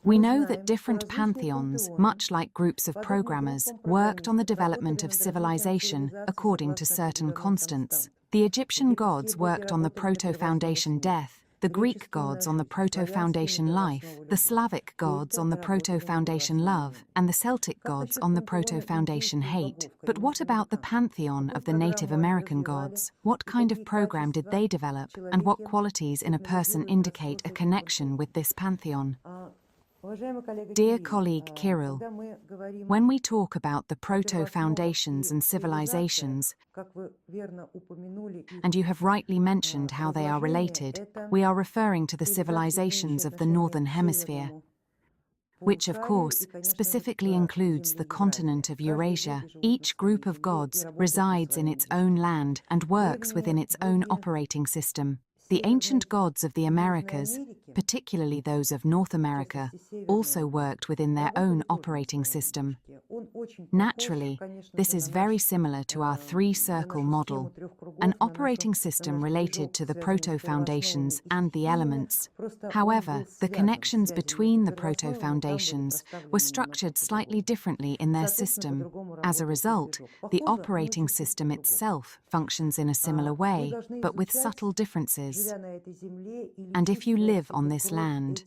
We know that different pantheons, much like groups of programmers, worked on the development of civilization according to certain constants. The Egyptian gods worked on the proto-foundation death, the Greek gods on the proto-foundation life, the Slavic gods on the proto-foundation love, and the Celtic gods on the proto-foundation hate. But what about the pantheon of the Native American gods? What kind of program did they develop, and what qualities in a person indicate a connection with this pantheon? Dear colleague Kirill, when we talk about the proto-foundations and civilizations, and you have rightly mentioned how they are related, we are referring to the civilizations of the Northern Hemisphere, which of course specifically includes the continent of Eurasia. Each group of gods resides in its own land and works within its own operating system. The ancient gods of the Americas, particularly those of North America, also worked within their own operating system. Naturally, this is very similar to our three-circle model, an operating system related to the proto-foundations and the elements. However, the connections between the proto-foundations were structured slightly differently in their system. As a result, the operating system itself functions in a similar way, but with subtle differences. And if you live on this land,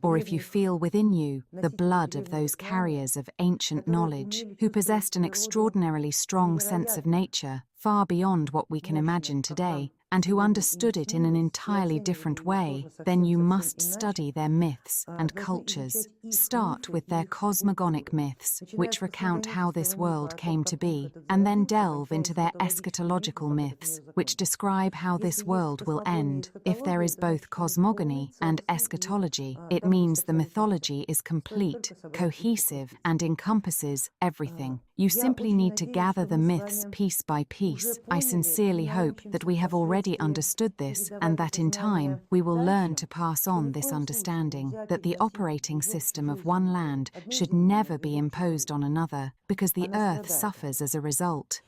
or if you feel within you the blood of those carriers of ancient knowledge who possessed an extraordinarily strong sense of nature, far beyond what we can imagine today, and who understood it in an entirely different way, then you must study their myths and cultures. Start with their cosmogonic myths, which recount how this world came to be, and then delve into their eschatological myths, which describe how this world will end. If there is both cosmogony and eschatology, it means the mythology is complete, cohesive, and encompasses everything. You simply need to gather the myths piece by piece. I sincerely hope that we have already understood this, and that in time we will learn to pass on this understanding, that the operating system of one land should never be imposed on another, because the earth suffers as a result.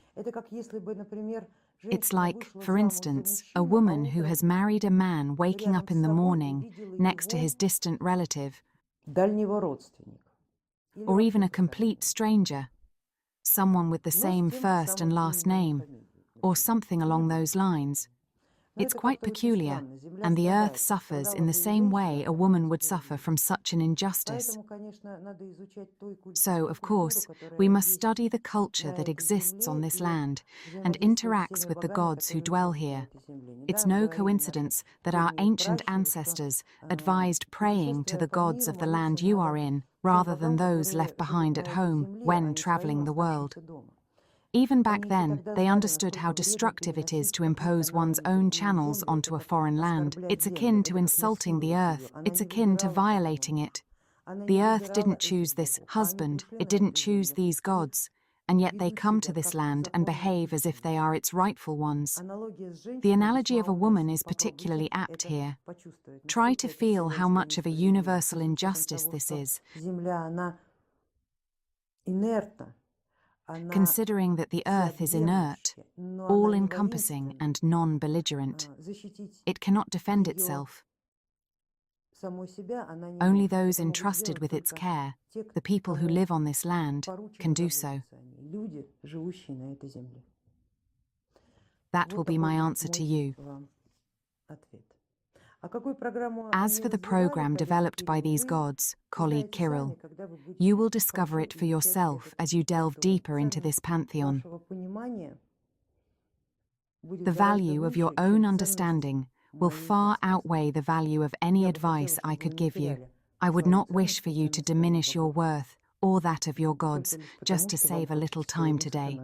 It's like, for instance, a woman who has married a man waking up in the morning next to his distant relative, or even a complete stranger, someone with the same first and last name, or something along those lines. It's quite peculiar, and the earth suffers in the same way a woman would suffer from such an injustice. So, of course, we must study the culture that exists on this land and interacts with the gods who dwell here. It's no coincidence that our ancient ancestors advised praying to the gods of the land you are in, rather than those left behind at home when traveling the world. Even back then, they understood how destructive it is to impose one's own channels onto a foreign land. It's akin to insulting the earth. It's akin to violating it. The earth didn't choose this husband. It didn't choose these gods. And yet they come to this land and behave as if they are its rightful ones. The analogy of a woman is particularly apt here. Try to feel how much of a universal injustice this is, considering that the earth is inert, all-encompassing and non-belligerent. It cannot defend itself. Only those entrusted with its care, the people who live on this land, can do so. That will be my answer to you. As for the program developed by these gods, colleague Kirill, you will discover it for yourself as you delve deeper into this pantheon. The value of your own understanding will far outweigh the value of any advice I could give you. I would not wish for you to diminish your worth or that of your gods just to save a little time today.